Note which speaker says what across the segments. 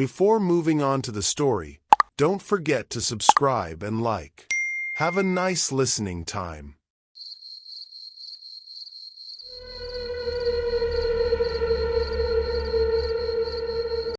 Speaker 1: Before moving on to the story, don't forget to subscribe and like. Have a nice listening time.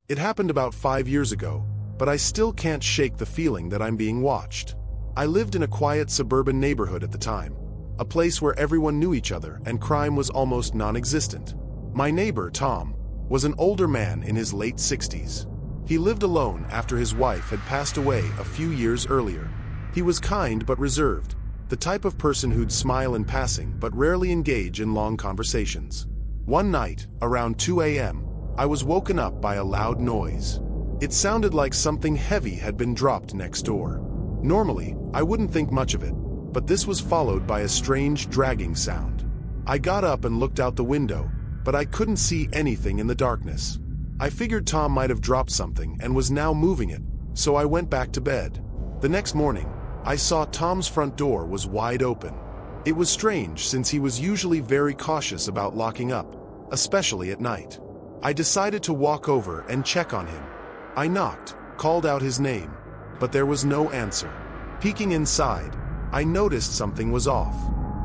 Speaker 1: It happened about 5 years ago, but I still can't shake the feeling that I'm being watched. I lived in a quiet suburban neighborhood at the time, a place where everyone knew each other and crime was almost non-existent. My neighbor, Tom, was an older man in his late 60s. He lived alone after his wife had passed away a few years earlier. He was kind but reserved, the type of person who'd smile in passing but rarely engage in long conversations. One night, around 2 a.m., I was woken up by a loud noise. It sounded like something heavy had been dropped next door. Normally, I wouldn't think much of it, but this was followed by a strange dragging sound. I got up and looked out the window, but I couldn't see anything in the darkness. I figured Tom might have dropped something and was now moving it, so I went back to bed. The next morning, I saw Tom's front door was wide open. It was strange since he was usually very cautious about locking up, especially at night. I decided to walk over and check on him. I knocked, called out his name, but there was no answer. Peeking inside, I noticed something was off.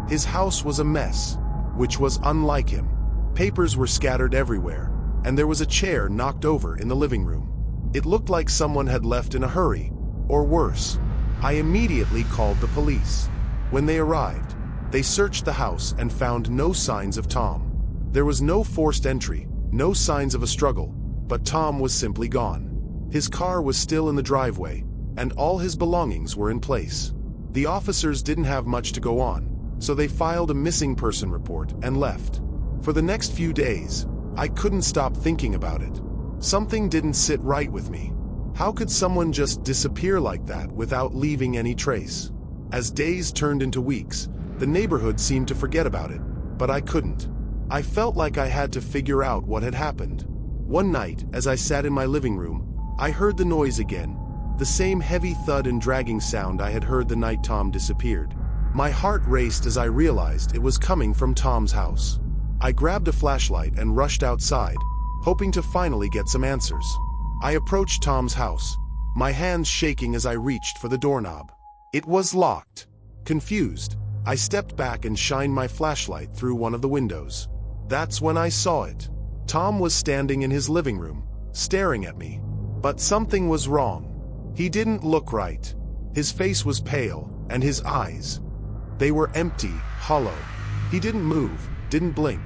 Speaker 1: His house was a mess, which was unlike him. Papers were scattered everywhere, and there was a chair knocked over in the living room. It looked like someone had left in a hurry, or worse. I immediately called the police. When they arrived, they searched the house and found no signs of Tom. There was no forced entry, no signs of a struggle, but Tom was simply gone. His car was still in the driveway, and all his belongings were in place. The officers didn't have much to go on, so they filed a missing person report and left. For the next few days, I couldn't stop thinking about it. Something didn't sit right with me. How could someone just disappear like that without leaving any trace? As days turned into weeks, the neighborhood seemed to forget about it, but I couldn't. I felt like I had to figure out what had happened. One night, as I sat in my living room, I heard the noise again, the same heavy thud and dragging sound I had heard the night Tom disappeared. My heart raced as I realized it was coming from Tom's house. I grabbed a flashlight and rushed outside, hoping to finally get some answers. I approached Tom's house, my hands shaking as I reached for the doorknob. It was locked. Confused, I stepped back and shined my flashlight through one of the windows. That's when I saw it. Tom was standing in his living room, staring at me. But something was wrong. He didn't look right. His face was pale, and his eyes, they were empty, hollow. He didn't move, didn't blink,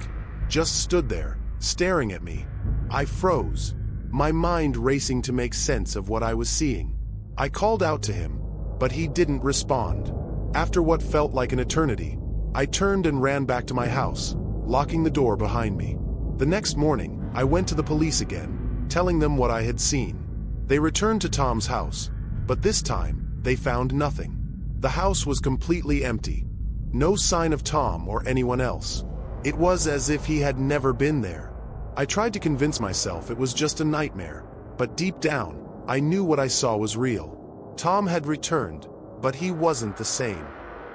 Speaker 1: just stood there, staring at me. I froze, my mind racing to make sense of what I was seeing. I called out to him, but he didn't respond. After what felt like an eternity, I turned and ran back to my house, locking the door behind me. The next morning, I went to the police again, telling them what I had seen. They returned to Tom's house, but this time, they found nothing. The house was completely empty. No sign of Tom or anyone else. It was as if he had never been there. I tried to convince myself it was just a nightmare, but deep down, I knew what I saw was real. Tom had returned, but he wasn't the same.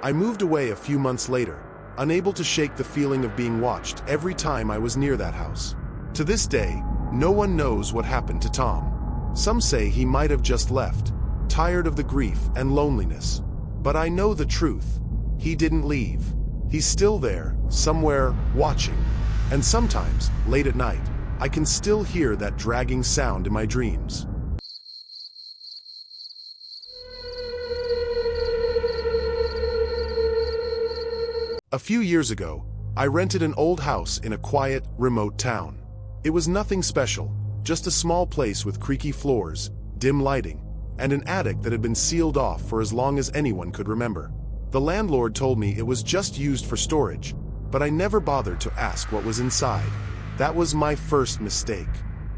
Speaker 1: I moved away a few months later, unable to shake the feeling of being watched every time I was near that house. To this day, no one knows what happened to Tom. Some say he might have just left, tired of the grief and loneliness. But I know the truth. He didn't leave. He's still there, somewhere, watching. And sometimes, late at night, I can still hear that dragging sound in my dreams. A few years ago, I rented an old house in a quiet, remote town. It was nothing special, just a small place with creaky floors, dim lighting, and an attic that had been sealed off for as long as anyone could remember. The landlord told me it was just used for storage, but I never bothered to ask what was inside. That was my first mistake.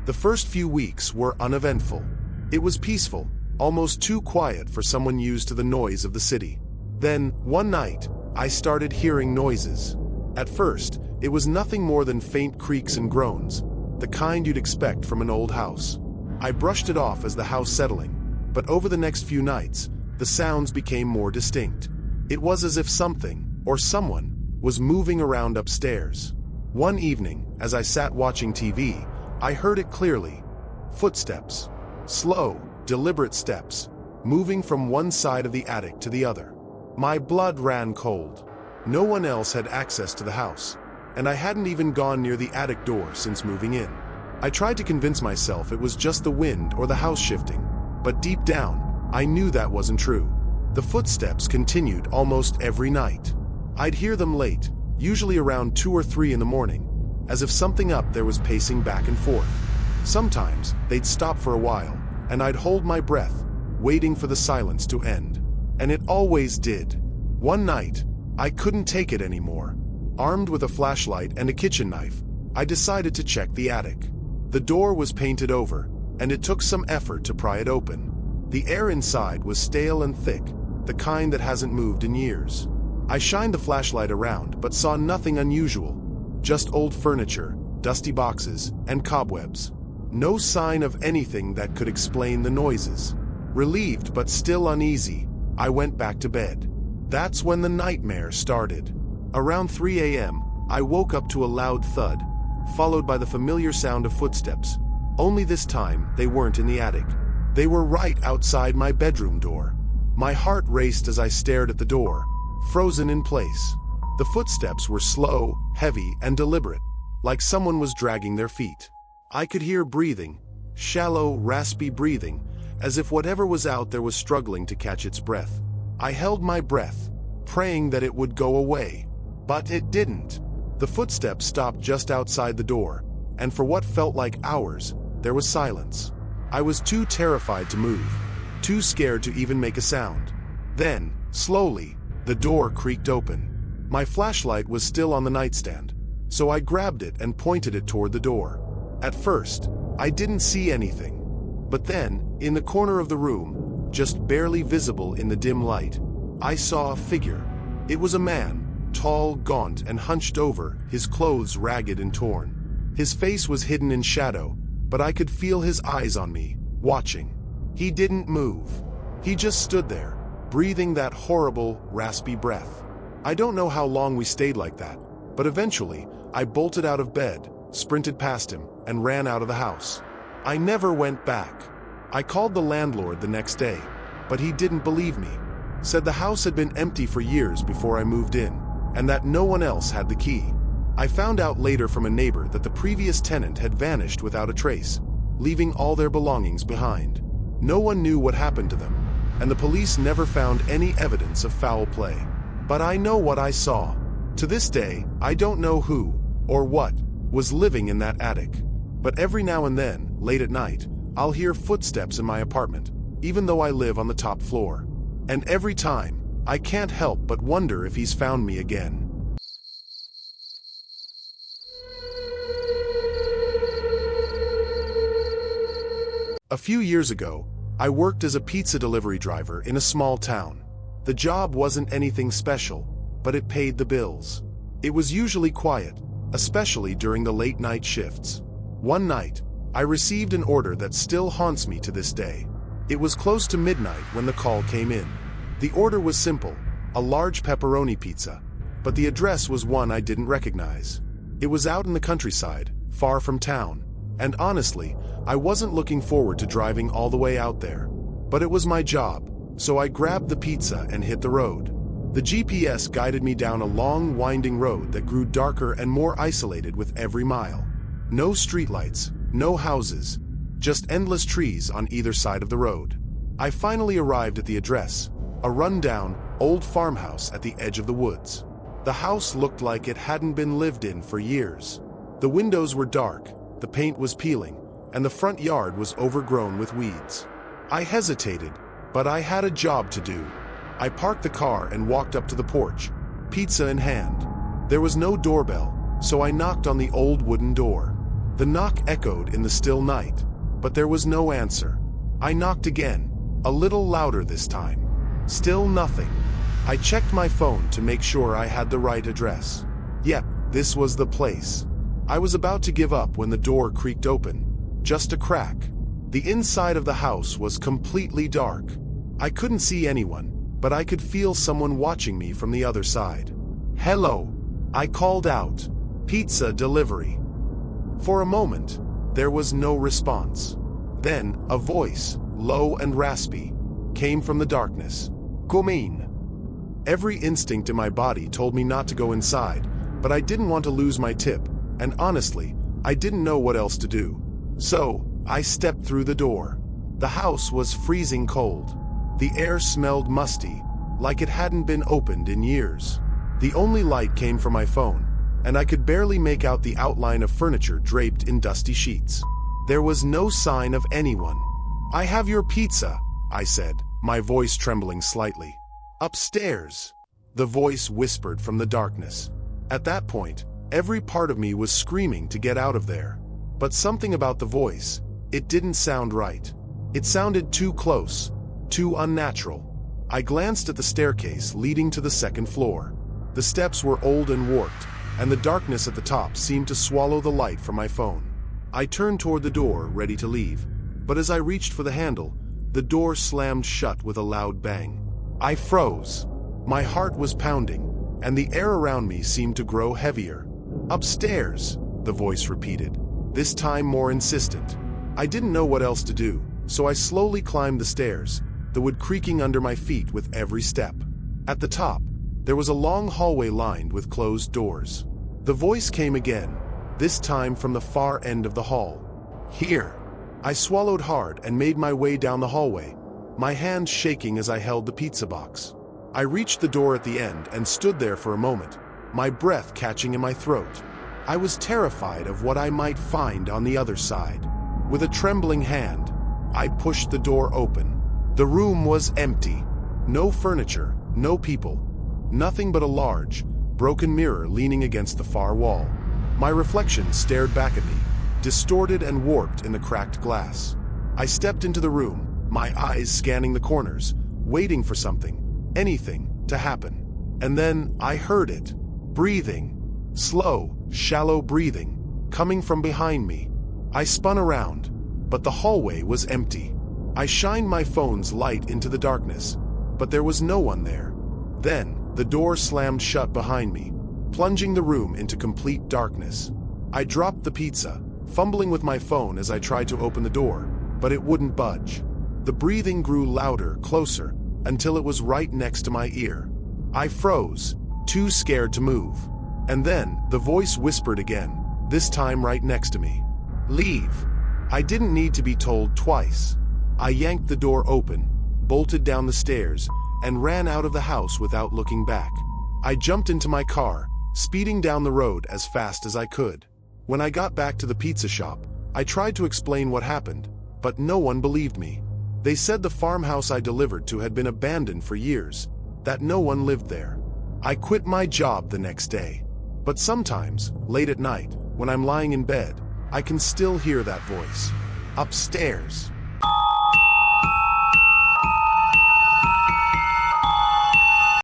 Speaker 1: The first few weeks were uneventful. It was peaceful, almost too quiet for someone used to the noise of the city. Then, one night, I started hearing noises. At first, it was nothing more than faint creaks and groans, the kind you'd expect from an old house. I brushed it off as the house settling, but over the next few nights, the sounds became more distinct. It was as if something, or someone, was moving around upstairs. One evening, as I sat watching TV, I heard it clearly. Footsteps. Slow, deliberate steps, moving from one side of the attic to the other. My blood ran cold. No one else had access to the house, and I hadn't even gone near the attic door since moving in. I tried to convince myself it was just the wind or the house shifting, but deep down, I knew that wasn't true. The footsteps continued almost every night. I'd hear them late, usually around 2 or 3 in the morning, as if something up there was pacing back and forth. Sometimes, they'd stop for a while, and I'd hold my breath, waiting for the silence to end. And it always did. One night, I couldn't take it anymore. Armed with a flashlight and a kitchen knife, I decided to check the attic. The door was painted over, and it took some effort to pry it open. The air inside was stale and thick, the kind that hasn't moved in years. I shined the flashlight around but saw nothing unusual, just old furniture, dusty boxes, and cobwebs. No sign of anything that could explain the noises. Relieved but still uneasy, I went back to bed. That's when the nightmare started. Around 3 a.m., I woke up to a loud thud, followed by the familiar sound of footsteps. Only this time, they weren't in the attic. They were right outside my bedroom door. My heart raced as I stared at the door, frozen in place. The footsteps were slow, heavy, and deliberate, like someone was dragging their feet. I could hear breathing, shallow, raspy breathing, as if whatever was out there was struggling to catch its breath. I held my breath, praying that it would go away. But it didn't. The footsteps stopped just outside the door, and for what felt like hours, there was silence. I was too terrified to move, too scared to even make a sound. Then, slowly, the door creaked open. My flashlight was still on the nightstand, so I grabbed it and pointed it toward the door. At first, I didn't see anything. But then, in the corner of the room, just barely visible in the dim light, I saw a figure. It was a man, tall, gaunt, and hunched over, his clothes ragged and torn. His face was hidden in shadow, but I could feel his eyes on me, watching. He didn't move. He just stood there, breathing that horrible, raspy breath. I don't know how long we stayed like that, but eventually, I bolted out of bed, sprinted past him, and ran out of the house. I never went back. I called the landlord the next day, but he didn't believe me. Said the house had been empty for years before I moved in, and that no one else had the key. I found out later from a neighbor that the previous tenant had vanished without a trace, leaving all their belongings behind. No one knew what happened to them, and the police never found any evidence of foul play. But I know what I saw. To this day, I don't know who, or what, was living in that attic. But every now and then, late at night, I'll hear footsteps in my apartment, even though I live on the top floor. And every time, I can't help but wonder if he's found me again. A few years ago, I worked as a pizza delivery driver in a small town. The job wasn't anything special, but it paid the bills. It was usually quiet, especially during the late-night shifts. One night, I received an order that still haunts me to this day. It was close to midnight when the call came in. The order was simple, a large pepperoni pizza, but the address was one I didn't recognize. It was out in the countryside, far from town, and honestly, I wasn't looking forward to driving all the way out there. But it was my job, so I grabbed the pizza and hit the road. The GPS guided me down a long, winding road that grew darker and more isolated with every mile. No streetlights, no houses, just endless trees on either side of the road. I finally arrived at the address, a rundown, old farmhouse at the edge of the woods. The house looked like it hadn't been lived in for years. The windows were dark, the paint was peeling, and the front yard was overgrown with weeds. I hesitated, but I had a job to do. I parked the car and walked up to the porch, pizza in hand. There was no doorbell, so I knocked on the old wooden door. The knock echoed in the still night, but there was no answer. I knocked again, a little louder this time. Still nothing. I checked my phone to make sure I had the right address. Yep, this was the place. I was about to give up when the door creaked open. Just a crack. The inside of the house was completely dark. I couldn't see anyone, but I could feel someone watching me from the other side. "Hello," I called out. "Pizza delivery." For a moment, there was no response. Then, a voice, low and raspy, came from the darkness. Come in. Every instinct in my body told me not to go inside, but I didn't want to lose my tip, and honestly, I didn't know what else to do. So, I stepped through the door. The house was freezing cold. The air smelled musty, like it hadn't been opened in years. The only light came from my phone, and I could barely make out the outline of furniture draped in dusty sheets. There was no sign of anyone. "I have your pizza," I said, my voice trembling slightly. "Upstairs," the voice whispered from the darkness. At that point, every part of me was screaming to get out of there. But something about the voice, it didn't sound right. It sounded too close, too unnatural. I glanced at the staircase leading to the second floor. The steps were old and warped, and the darkness at the top seemed to swallow the light from my phone. I turned toward the door, ready to leave, but as I reached for the handle, the door slammed shut with a loud bang. I froze. My heart was pounding, and the air around me seemed to grow heavier. "Upstairs," the voice repeated, this time more insistent. I didn't know what else to do, so I slowly climbed the stairs, the wood creaking under my feet with every step. At the top, there was a long hallway lined with closed doors. The voice came again, this time from the far end of the hall. "Here." I swallowed hard and made my way down the hallway, my hands shaking as I held the pizza box. I reached the door at the end and stood there for a moment, my breath catching in my throat. I was terrified of what I might find on the other side. With a trembling hand, I pushed the door open. The room was empty. No furniture, no people. Nothing but a large, broken mirror leaning against the far wall. My reflection stared back at me, distorted and warped in the cracked glass. I stepped into the room, my eyes scanning the corners, waiting for something, anything, to happen. And then I heard it. Breathing. Slow, shallow breathing, coming from behind me. I spun around, but the hallway was empty. I shined my phone's light into the darkness, but there was no one there. Then, the door slammed shut behind me, plunging the room into complete darkness. I dropped the pizza, fumbling with my phone as I tried to open the door, but it wouldn't budge. The breathing grew louder, closer, until it was right next to my ear. I froze, too scared to move. And then, the voice whispered again, this time right next to me. "Leave." I didn't need to be told twice. I yanked the door open, bolted down the stairs, and ran out of the house without looking back. I jumped into my car, speeding down the road as fast as I could. When I got back to the pizza shop, I tried to explain what happened, but no one believed me. They said the farmhouse I delivered to had been abandoned for years, that no one lived there. I quit my job the next day. But sometimes, late at night, when I'm lying in bed, I can still hear that voice. Upstairs.